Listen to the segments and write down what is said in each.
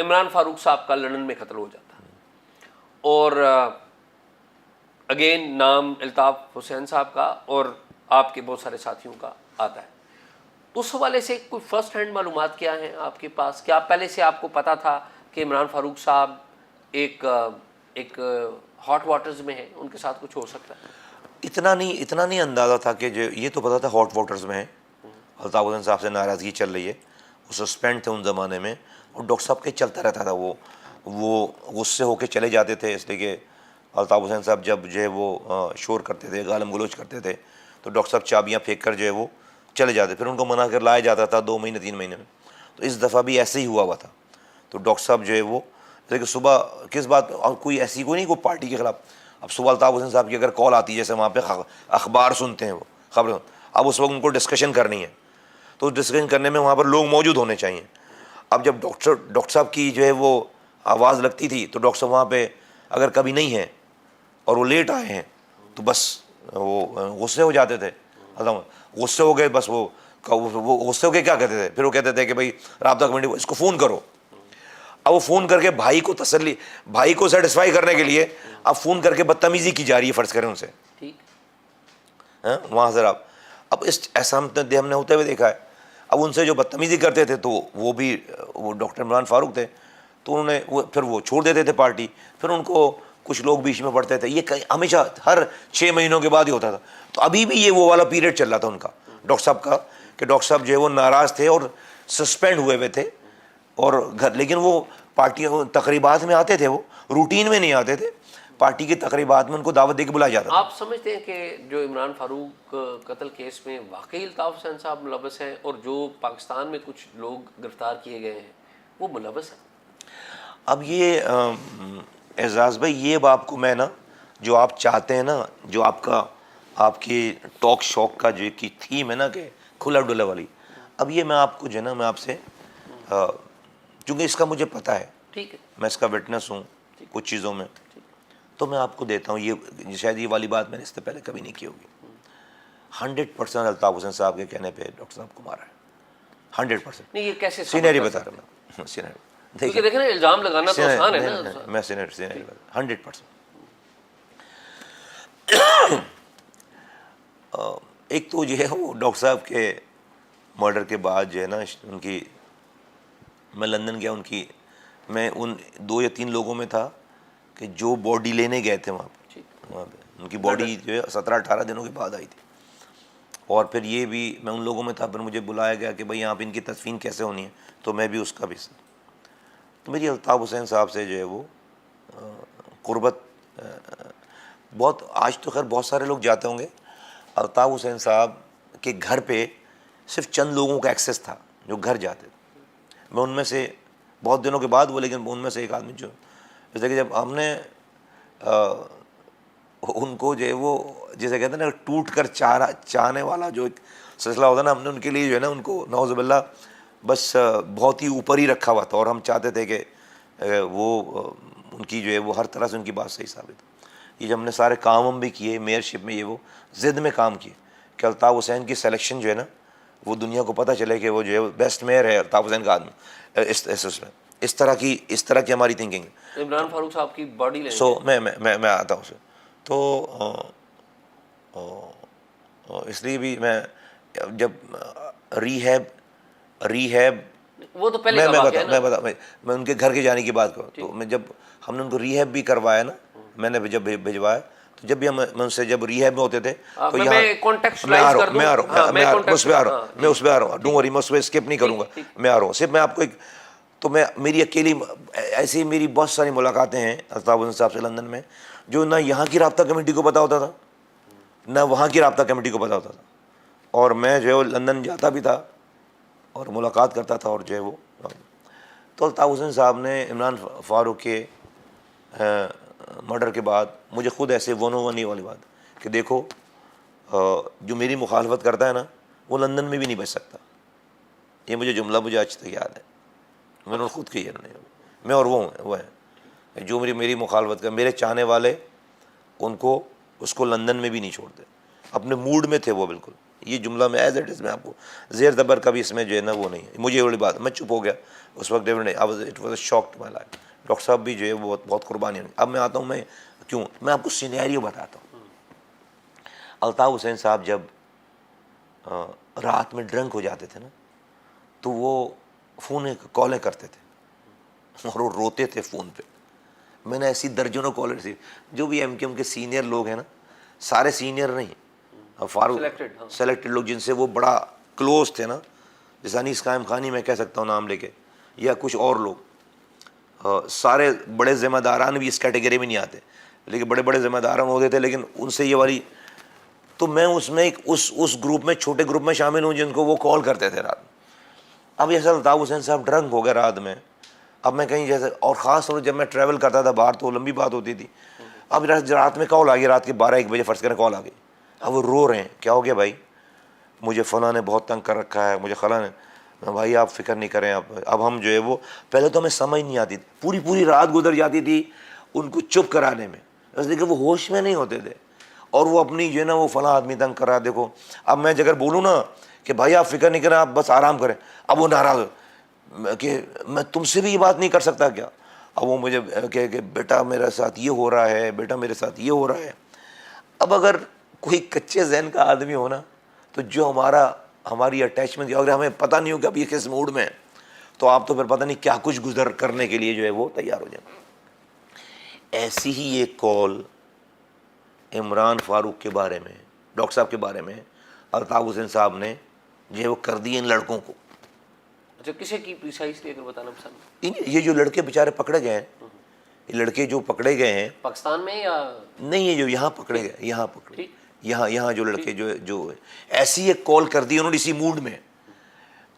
عمران فاروق صاحب کا لندن میں قتل ہو جاتا ہے اور اگین نام الطاف حسین صاحب کا اور آپ کے بہت سارے ساتھیوں کا آتا ہے. اس حوالے سے کوئی فرسٹ ہینڈ معلومات کیا ہیں آپ کے پاس؟ کیا پہلے سے آپ کو پتا تھا کہ عمران فاروق صاحب ایک ہاٹ واٹرز میں ہیں، ان کے ساتھ کچھ ہو سکتا ہے؟ اتنا نہیں اندازہ تھا کہ جو یہ تو پتا تھا ہاٹ واٹرز میں ہیں. الطاف حسین صاحب سے ناراضگی چل رہی ہے، وہ سسپینڈ تھے ان زمانے میں، اور ڈاکٹر صاحب کے چلتا رہتا تھا. وہ غصے ہو کے چلے جاتے تھے، اس لیے کہ الطاف حسین صاحب جب جو ہے وہ شور کرتے تھے، گالم گلوچ کرتے تھے، تو ڈاکٹر صاحب چابیاں پھینک کر جو ہے وہ چلے جاتے، پھر ان کو منع کر لایا جاتا تھا 2 مہینے 3 مہینے میں. تو اس دفعہ بھی ایسے ہی ہوا تھا. تو ڈاکٹر صاحب جو ہے وہ کہ صبح کس بات اور کوئی ایسی کوئی نہیں کوئی پارٹی کے خلاف. اب صبح الطاف حسین صاحب کی اگر کال آتی ہے، جیسے وہاں پہ اخبار سنتے ہیں وہ خبریں، اب اس وقت ان کو ڈسکشن کرنی ہے، تو ڈسکشن کرنے میں وہاں پر لوگ موجود ہونے چاہیے. اب جب ڈاکٹر صاحب کی جو ہے وہ آواز لگتی تھی، تو ڈاکٹر صاحب وہاں پہ اگر کبھی نہیں ہیں اور وہ لیٹ آئے ہیں تو بس وہ غصے ہو جاتے تھے. غصے ہو گئے، بس وہ غصے ہو کے کیا کہتے تھے، پھر وہ کہتے تھے کہ بھائی رابطہ کمیٹی کو اس کو فون کرو. اب وہ فون کر کے بھائی کو تسلی، بھائی کو سیٹسفائی کرنے کے لیے اب فون کر کے بدتمیزی کی جا رہی ہے، فرض کریں ان سے وہاں سے. اب اس ایسا ہم نے ہوتے ہوئے دیکھا ہے. اب ان سے جو بدتمیزی کرتے تھے تو وہ بھی وہ ڈاکٹر عمران فاروق تھے، تو انہوں نے پھر وہ چھوڑ دیتے تھے پارٹی. پھر ان کو کچھ لوگ بیچ میں پڑتے تھے. یہ ہمیشہ ہر 6 مہینوں کے بعد ہی ہوتا تھا. تو ابھی بھی یہ وہ والا پیریڈ چل رہا تھا ان کا، ڈاکٹر صاحب کا، کہ ڈاکٹر صاحب جو ہے وہ ناراض تھے اور سسپینڈ ہوئے تھے اور گھر، لیکن وہ پارٹی تقریبات میں آتے تھے، وہ روٹین میں نہیں آتے تھے. پارٹی کی تقریبات میں ان کو دعوت دے کے بلایا جاتا تھا. آپ سمجھتے ہیں کہ جو عمران فاروق قتل کیس میں واقعی الطاف حسین صاحب ملوث ہیں، اور جو پاکستان میں کچھ لوگ گرفتار کیے گئے ہیں وہ ملوث ہیں؟ اب یہ اعزاز بھائی، یہ اب آپ کو میں نا جو آپ چاہتے ہیں نا، جو آپ کی ٹاک شوق کا جو کی تھیم ہے نا کہ کھلا ڈلا والی، اب یہ میں آپ کو جو ہے نا میں آپ سے چونکہ اس کا مجھے پتہ ہے، ٹھیک ہے، میں اس کا وٹنس ہوں کچھ چیزوں میں، تو میں آپ کو دیتا ہوں. یہ شاید یہ والی بات میں نے اس سے پہلے کبھی نہیں کی ہوگی. 100% الطاف حسین صاحب کے کہنے پہ ڈاکٹر صاحب کو مارا ہے. 100%. نہیں یہ کیسے سینئری بتا رہا ہوں، سینئری. کیونکہ دیکھیں نا الزام لگانا تو آسان ہے نا. میں سینئری 100%. ایک تو جو ہے وہ ڈاکٹر صاحب کے مرڈر کے بعد جو ہے نا ان کی، میں لندن گیا، میں ان 2 یا 3 لوگوں میں تھا کہ جو باڈی لینے گئے تھے وہاں پہ ان کی باڈی جو ہے 17-18 دنوں کے بعد آئی تھی. اور پھر یہ بھی میں ان لوگوں میں تھا. پھر مجھے بلایا گیا کہ بھائی یہاں پہ ان کی تدفین کیسے ہونی ہے، تو میں بھی اس کا بھی. تو میری الطاف حسین صاحب سے جو ہے وہ قربت بہت، آج تو خیر بہت سارے لوگ جاتے ہوں گے. الطاف حسین صاحب کے گھر پہ صرف چند لوگوں کا ایکسیس تھا جو گھر جاتے تھے. میں ان میں سے بہت دنوں کے بعد وہ، لیکن ان میں سے ایک آدمی جو جیسے کہ جب ہم نے ان کو جو ہے وہ جیسے کہتے ہیں نا ٹوٹ کر چاہنے والا جو ایک سلسلہ ہوتا ہے نا، ہم نے ان کے لیے جو ہے نا ان کو نعوذ باللہ بس بہت ہی اوپر ہی رکھا ہوا تھا. اور ہم چاہتے تھے کہ وہ ان کی جو ہے وہ ہر طرح سے ان کی بات صحیح ثابت ہو. یہ جب ہم نے سارے کام ہم بھی کیے میئرشپ میں، یہ وہ ضد میں کام کیے کہ الطاف حسین کی سلیکشن جو ہے نا وہ دنیا کو پتہ چلے کہ وہ جو ہے بیسٹ میئر ہے الطاف حسین کا آدمی. اس طرح کی ہماری تھنکنگ ہے. عمران فاروق صاحب کی باڈی لیں سو میں آتا ہوں. تو اس لیے بھی میں جب ریہیب وہ تو پہلے میں ان کے گھر کے جانے کی بات کروں تو میں جب ہم نے ان کو ریہیب بھی کروایا نا، میں نے جب بھجوایا تو جب بھی میں ان سے جب ریہیب میں ہوتے تھے تو یہاں میں اس پہ آ رہا ہوں ڈونٹ وری، میں اس پہ اسکپ نہیں کروں گا، میں آ رہا ہوں. صرف میں آپ کو ایک تو میری اکیلی ایسی میری بہت ساری ملاقاتیں ہیں الطاف حسین صاحب سے لندن میں، جو نہ یہاں کی رابطہ کمیٹی کو پتہ ہوتا تھا نہ وہاں کی رابطہ کمیٹی کو پتہ ہوتا تھا. اور میں جو ہے لندن جاتا بھی تھا اور ملاقات کرتا تھا. اور جو ہے وہ تو الطاف حسین صاحب نے عمران فاروق کے مرڈر کے بعد مجھے خود ایسے ونی والی بات کہ دیکھو جو میری مخالفت کرتا ہے نا وہ لندن میں بھی نہیں بچ سکتا. یہ مجھے جملہ مجھے آج تک یاد ہے، میں نے خود کہی ہے. میں اور وہ ہیں جو میری مخالفت کر، میرے چاہنے والے ان کو اس کو لندن میں بھی نہیں چھوڑتے. اپنے موڈ میں تھے وہ بالکل. یہ جملہ میں ایز اٹ از میں آپ کو زیر زبر کا بھی اس میں جو ہے نا وہ نہیں ہے. مجھے یہ بڑی بات, میں چپ ہو گیا اس وقت. It was a shock to my life. Doctor صاحب بھی جو ہے وہ بہت قربانی ہوئی. اب میں آتا ہوں, میں کیوں, میں آپ کو سینیریو بتاتا ہوں. الطاف حسین صاحب جب رات میں ڈرنک ہو جاتے تھے نا, تو وہ فون کالیں کرتے تھے اور وہ روتے تھے فون پہ. میں نے ایسی درجنوں کالر سی, جو بھی ایم کیو ایم کے سینئر لوگ ہیں نا, سارے سینئر نہیں, فاروق سلیکٹڈ لوگ جن سے وہ بڑا کلوز تھے نا, جیسے انیس قائم خانی میں کہہ سکتا ہوں نام لے کے, یا کچھ اور لوگ, سارے بڑے ذمہ داران بھی اس کیٹیگری میں نہیں آتے, لیکن بڑے بڑے ذمہ داران ہوتے تھے, لیکن ان سے یہ والی, تو میں اس میں ایک اس گروپ میں, چھوٹے گروپ میں شامل ہوں جن کو وہ کال کرتے تھے رات میں. اب یہ الطاف حسین صاحب ڈرنک ہو گئے رات میں. اب میں کہیں جیسے, اور خاص طور جب میں ٹریول کرتا تھا باہر تو لمبی بات ہوتی تھی. اب رات میں کال آ گئی, رات کے 12-1 بجے فرض کریں کال آ گئی. اب وہ رو رہے ہیں, کیا ہو گیا بھائی, مجھے فلاں نے بہت تنگ کر رکھا ہے, مجھے فلاں نے. بھائی آپ فکر نہیں کریں. اب ہم جو ہے وہ, پہلے تو ہمیں سمجھ نہیں آتی, پوری رات گزر جاتی تھی ان کو چپ کرانے میں, اس لیے کہ وہ ہوش میں نہیں ہوتے تھے, اور وہ اپنی جو ہے نا وہ فلاں آدمی تنگ کر رہا ہے. دیکھو اب میں اگر بولوں نا کہ بھائی آپ فکر نہیں کریں, آپ بس آرام کریں, اب وہ ناراض کہ میں تم سے بھی یہ بات نہیں کر سکتا کیا. اب وہ مجھے کہ بیٹا میرے ساتھ یہ ہو رہا ہے, بیٹا میرے ساتھ یہ ہو رہا ہے. اب اگر کوئی کچے ذہن کا آدمی ہونا, تو جو ہماری اٹیچمنٹ, اگر ہمیں پتہ نہیں ہو کہ اب یہ کس موڈ میں ہے, تو آپ تو پھر پتہ نہیں کیا کچھ گزر کرنے کے لیے جو ہے وہ تیار ہو جائیں. ایسی ہی ایک کال عمران فاروق کے بارے میں, ڈاکٹر صاحب کے بارے میں الطاف حسین صاحب نے جو ہے وہ کر دی ان لڑکوں کو. اچھا, کسے کی پریسائزلی اگر بتانا پسند؟ یہ جو لڑکے بیچارے پکڑے گئے ہیں, یہ لڑکے جو پکڑے گئے ہیں پاکستان میں یا نہیں, یہ جو یہاں پکڑے گئے, یہاں جو لڑکے جو ایسی ایک کال کر دی انہوں نے اسی موڈ میں.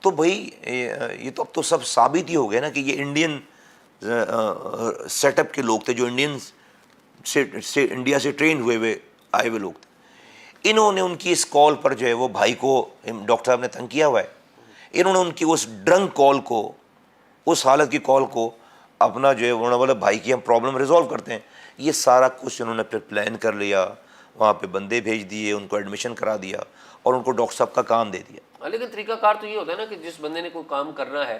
تو بھائی یہ تو اب تو سب ثابت ہی ہو گیا نا کہ یہ انڈین سیٹ اپ کے لوگ تھے, جو انڈیا سے ٹرین ہوئے آئے ہوئے لوگ تھے. انہوں نے ان کی اس کال پر جو ہے وہ بھائی کو ڈاکٹر صاحب نے تنگ کیا ہوا ہے. انہوں نے ان کی اس ڈرنک کال کو, اس حالت کی کال کو اپنا جو ہے انہوں نے بولا بھائی کی ہم پرابلم ریزالو کرتے ہیں. یہ سارا کچھ انہوں نے پھر پلان کر لیا, وہاں پہ بندے بھیج دیے, ان کو ایڈمیشن کرا دیا اور ان کو ڈاکٹر صاحب کا کام دے دیا. لیکن طریقہ کار تو یہ ہوتا ہے نا کہ جس بندے نے کوئی کام کرنا ہے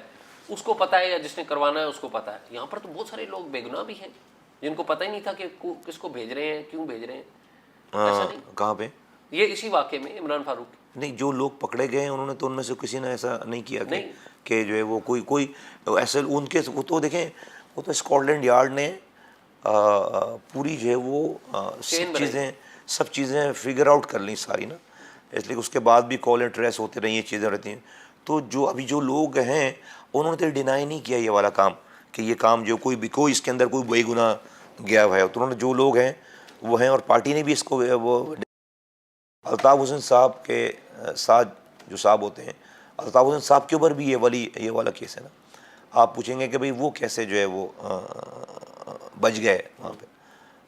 اس کو پتہ ہے, یا جس نے کروانا ہے اس کو پتہ ہے. یہاں پر تو بہت سارے لوگ بے گناہ بھی ہیں جن کو پتہ ہی نہیں تھا کہ کس کو بھیج رہے ہیں, کیوں بھیج رہے ہیں. ایسا نہیں, کہاں پہ یہ اسی واقعے میں عمران فاروق نہیں, جو لوگ پکڑے گئے ہیں انہوں نے تو ان میں سے کسی نے ایسا نہیں کیا نہیں. کہ جو ہے وہ کوئی ایسے ان کے, وہ تو دیکھیں وہ تو اسکاٹ لینڈ یارڈ نے پوری جو ہے وہ سب چیزیں فگر آؤٹ کر لیں ساری نا, اس لیے اس کے بعد بھی کال اینڈ ٹریس ہوتے رہی, یہ چیزیں رہتی ہیں. تو جو ابھی جو لوگ ہیں انہوں نے تو ڈینائی نہیں کیا یہ والا کام کہ یہ کام جو کوئی اس کے اندر کوئی بے گناہ گیا ہوا ہے. تو انہوں نے جو لوگ ہیں وہ ہیں, اور پارٹی نے بھی اس کو وہ الطاف حسین صاحب کے ساتھ جو صاحب ہوتے ہیں, الطاف حسین صاحب کے اوپر بھی یہ والا کیس ہے نا. آپ پوچھیں گے کہ بھئی وہ کیسے جو ہے وہ بچ گئے وہاں پہ.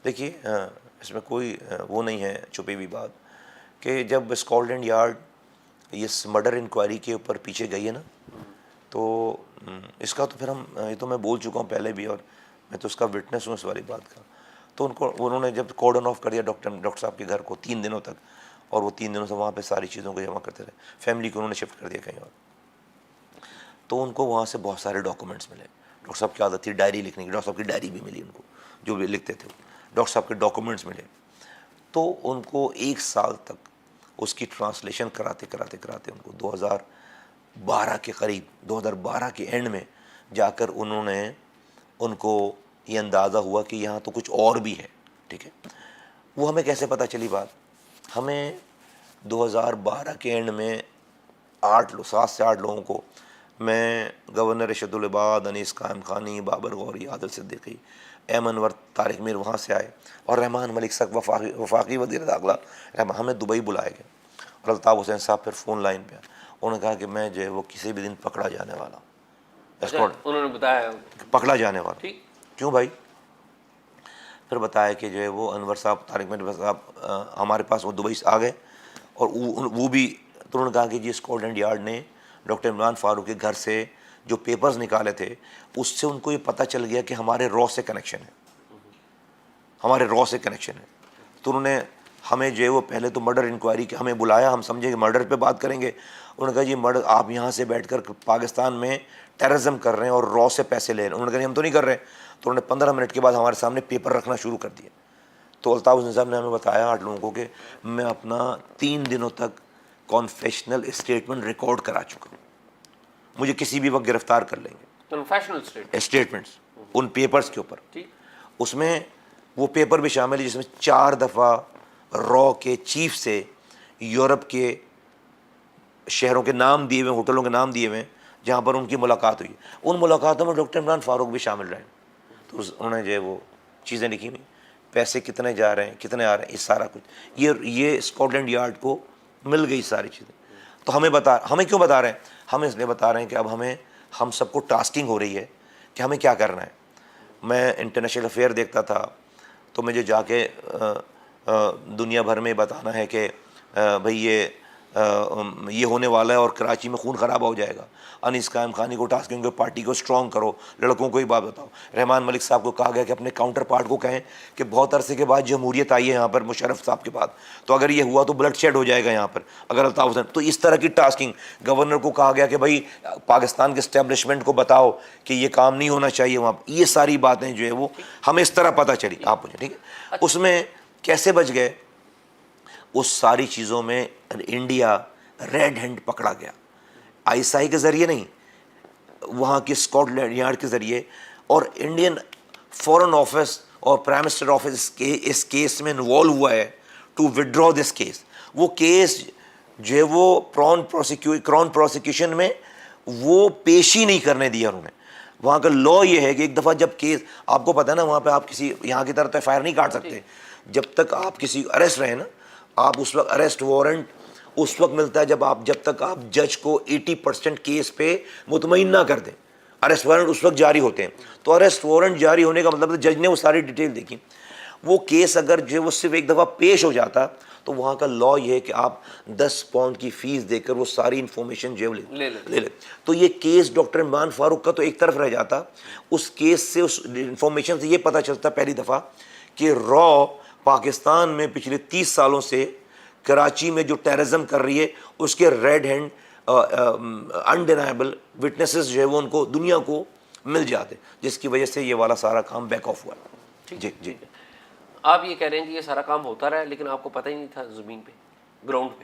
دیکھیے اس میں کوئی وہ نہیں ہے چھپی ہوئی بات کہ جب اسکاٹ لینڈ یارڈ یہ مرڈر انکوائری کے اوپر پیچھے گئی ہے نا, تو اس کا تو پھر یہ تو میں بول چکا ہوں پہلے بھی, اور میں تو اس کا وٹنس ہوں اس والی بات کا. تو انہوں نے جب کارڈن آف کر دیا ڈاکٹر صاحب کے گھر کو 3 دنوں تک, اور وہ 3 دنوں سے وہاں پہ ساری چیزوں کو جمع کرتے رہے, فیملی کو انہوں نے شفٹ کر دیا کہیں اور. تو ان کو وہاں سے بہت سارے ڈاکومنٹس ملے. ڈاکٹر صاحب کی عادت تھی ڈائری لکھنے کی, ڈاکٹر صاحب کی ڈائری بھی ملی ان کو, جو بھی لکھتے تھے. ڈاکٹر صاحب کے ڈاکومنٹس ملے. تو ان کو 1 سال تک اس کی ٹرانسلیشن کراتے ان کو 2012 کے قریب, 2012 کے اینڈ میں جا کر ان کو یہ اندازہ ہوا کہ یہاں تو کچھ اور بھی ہے. ٹھیک ہے, وہ ہمیں کیسے پتہ چلی بات؟ ہمیں 2012 کے اینڈ میں 7 سے 8 لوگوں کو, میں گورنر رشید العباد, انیس قائم خانی, بابر غوری, عادل صدیقی, ایم انور, طارق میر وہاں سے آئے, اور رحمان ملک صاحب وفاقی وزیر داخلہ ہمیں دبئی بلائے گئے. اور الطاف حسین صاحب پھر فون لائن پہ انہوں نے کہا کہ میں جو ہے وہ کسی بھی دن پکڑا جانے والا ہوں. انہوں نے بتایا پکڑا جانے والا. ٹھیک, کیوں بھائی؟ پھر بتایا کہ جو ہے وہ انور صاحب, طارق میر صاحب ہمارے پاس وہ دبئی سے آ گئے, اور وہ بھی تو انہوں نے کہا کہ جی اسکاٹ لینڈ یارڈ نے ڈاکٹر عمران فاروق کے گھر سے جو پیپرز نکالے تھے اس سے ان کو یہ پتہ چل گیا کہ ہمارے را سے کنیکشن ہے. تو انہوں نے ہمیں جو ہے وہ پہلے تو مرڈر انکوائری کے ہمیں بلایا, ہم سمجھے کہ مرڈر پہ بات کریں گے. انہوں نے کہا جی مرڈر آپ یہاں سے بیٹھ کر پاکستان میں ٹیررزم کر رہے ہیں اور را سے پیسے لے رہے ہیں. انہوں نے کہا ہم تو نہیں کر رہے. تو انہوں نے 15 منٹ کے بعد ہمارے سامنے پیپر رکھنا شروع کر دیا. تو الطاف حسین صاحب نے ہمیں بتایا 8 لوگوں کو کہ میں اپنا 3 دنوں تک کانفیشنل اسٹیٹمنٹ ریکارڈ کرا چکا ہوں, مجھے کسی بھی وقت گرفتار کر لیں گے. کنفیشنل اسٹیٹ اسٹیٹمنٹس ان پیپرز کے اوپر, ٹھیک. اس میں وہ پیپر بھی شامل ہے جس میں 4 دفعہ را کے چیف سے یورپ کے شہروں کے نام دیے ہوئے, ہوٹلوں کے نام دیے ہوئے ہیں جہاں پر ان کی ملاقات ہوئی. ان ملاقاتوں میں ڈاکٹر عمران فاروق بھی شامل رہے. تو انہوں نے جو ہے وہ چیزیں لکھی ہوئی, پیسے کتنے جا رہے ہیں, کتنے آ رہے ہیں, یہ سارا کچھ یہ اسکاٹ لینڈ یارڈ کو مل گئی ساری چیزیں. تو ہمیں کیوں بتا رہے ہیں؟ ہمیں اس لیے بتا رہے ہیں کہ اب ہم سب کو ٹاسکنگ ہو رہی ہے کہ ہمیں کیا کرنا ہے. میں انٹرنیشنل افیئر دیکھتا تھا تو مجھے جا کے دنیا بھر میں بتانا ہے کہ بھئی یہ ہونے والا ہے اور کراچی میں خون خرابہ ہو جائے گا. انیس قائم خانی کو ٹاسکنگ کو پارٹی کو اسٹرانگ کرو, لڑکوں کو ہی بات بتاؤ. رحمان ملک صاحب کو کہا گیا کہ اپنے کاؤنٹر پارٹ کو کہیں کہ بہت عرصے کے بعد جمہوریت آئی ہے یہاں پر مشرف صاحب کے بعد, تو اگر یہ ہوا تو بلڈ شیڈ ہو جائے گا یہاں پر اگر الطاف حسین. تو اس طرح کی ٹاسکنگ گورنر کو کہا گیا کہ بھائی پاکستان کے اسٹیبلشمنٹ کو بتاؤ کہ یہ کام نہیں ہونا چاہیے وہاں. یہ ساری باتیں جو ہے وہ ہمیں اس طرح پتہ چلی. آپ مجھے ٹھیک ہے اس میں کیسے بچ گئے؟ اس ساری چیزوں میں انڈیا ریڈ ہینڈ پکڑا گیا, آئی ایس آئی کے ذریعے نہیں, وہاں کی اسکاٹ لینڈ یارڈ کے ذریعے. اور انڈین فورن آفس اور پرائم منسٹر آفس اس کیس میں انوالو ہوا ہے ٹو وڈرا دس کیس. وہ کیس جو ہے وہ کرون پروسیکیوشن میں وہ پیش ہی نہیں کرنے دیا انہوں نے. وہاں کا لا یہ ہے کہ ایک دفعہ جب کیس, آپ کو پتہ ہے نا وہاں پہ آپ کسی یہاں کی طرح ایف آئی آر نہیں کاٹ سکتے جب تک آپ کسی اریسٹ رہے نا. آپ اس وقت اریسٹ وارنٹ اس وقت ملتا ہے جب تک آپ جج کو 80% کیس پہ مطمئن نہ کر دیں. اریسٹ وارنٹ اس وقت جاری ہوتے ہیں. تو اریسٹ وارنٹ جاری ہونے کا مطلب جج نے وہ ساری ڈیٹیل دیکھی. وہ کیس اگر جو وہ صرف ایک دفعہ پیش ہو جاتا تو وہاں کا لا یہ ہے کہ آپ 10 پاؤنڈ کی فیس دے کر وہ ساری انفارمیشن جو لے لے. تو یہ کیس ڈاکٹر عمران فاروق کا تو ایک طرف رہ جاتا. اس کیس سے اس انفارمیشن سے یہ پتہ چلتا پہلی دفعہ کہ را پاکستان میں پچھلے 30 سالوں سے کراچی میں جو ٹیررزم کر رہی ہے اس کے ریڈ ہینڈ انڈینائبل وٹنسز جو ہے وہ ان کو دنیا کو مل جاتے, جس کی وجہ سے یہ والا سارا کام بیک آف ہوا. جی جی. آپ یہ کہہ رہے ہیں کہ یہ سارا کام ہوتا رہا لیکن آپ کو پتہ ہی نہیں تھا زمین پہ, گراؤنڈ پہ.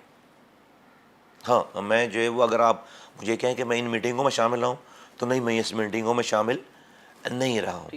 ہاں میں جو ہے وہ اگر آپ مجھے کہیں کہ میں ان میٹنگوں میں شامل رہا ہوں تو نہیں, میں اس میٹنگوں میں شامل نہیں رہا ہوں.